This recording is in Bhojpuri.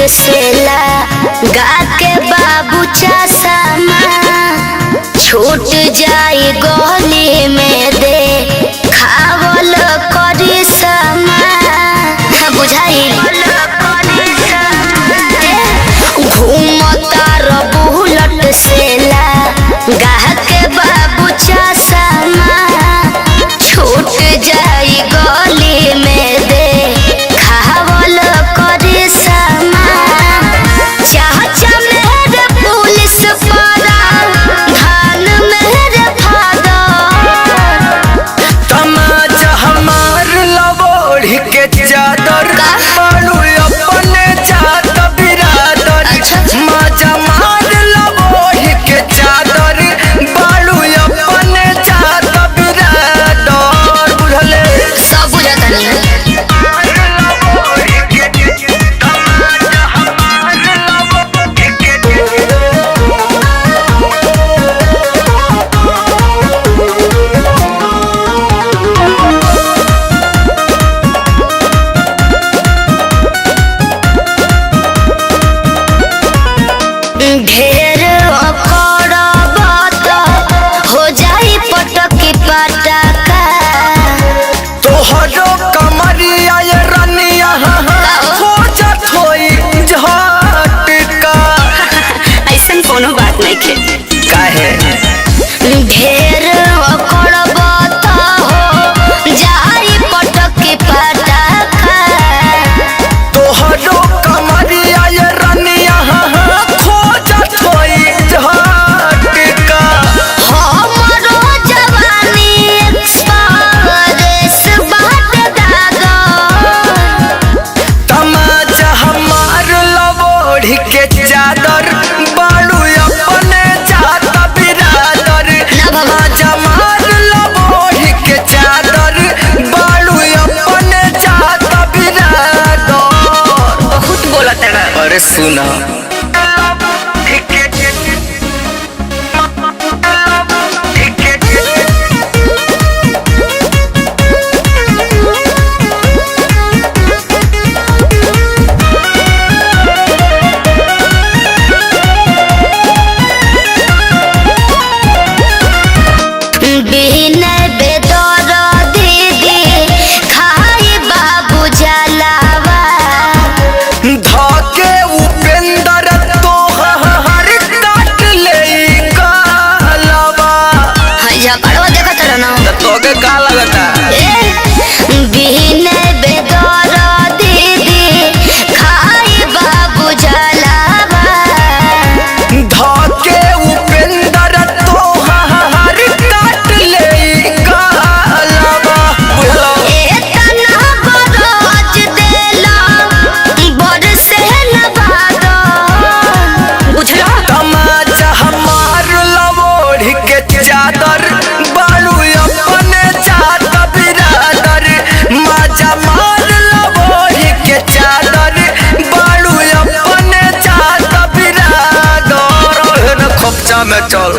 सेला गा के बाबू चश्मा छूट जाई गली में दे खावल करी समा बुझाई घूमता बुलट सेला गा के बाबू चश्मा छूट जाई गली में दे खावल करी समा चाचा मेरे पुलिस परा धान मेरे फादर तमाचा हमार लबोड़ी के चादर मारू अपने चात बिरादर माचा मार लबोड़ी के चादर बालू अपने चात बिरादर बुझले सब बुझता नहीं ढेर करबत हो जाई पटकी पटका तोहरो कमरिया ये रनिया हो जात होई झटका ऐसन कोनो बात नहीं खे काहे ढेर करबत हो जाई पटकी पटका तोहरो कमरिया ये रनिया हो जात होई झटका हमरो जवानी एक्सप्रेस बाट दागर तमाचा हमार लबोड़ी के चादर बालू अपने चात बिरादर तमाचा मार लबोड़ी के चादर बालू अपने चात बिरादर बहुत बोलत है अरे सुना बिना बेदर दीदी खाई बाबू जलावा धके उपेंद्र तोहर काट ले कालवा हैया पड़वा देखत रह ना तोके का लगता बिना बेदर दीदी खाई बाबू जलावा धके उपेंद्र तोहर काट ले कालवा एतना बरज देला बरसे नवादा बुझला तमाचा हमार लबोड़ी के चादर बालू अपने चात बिरादर माचा मार लबोड़ी के चादर बालू अपने चात बिरादर खोपचा में चल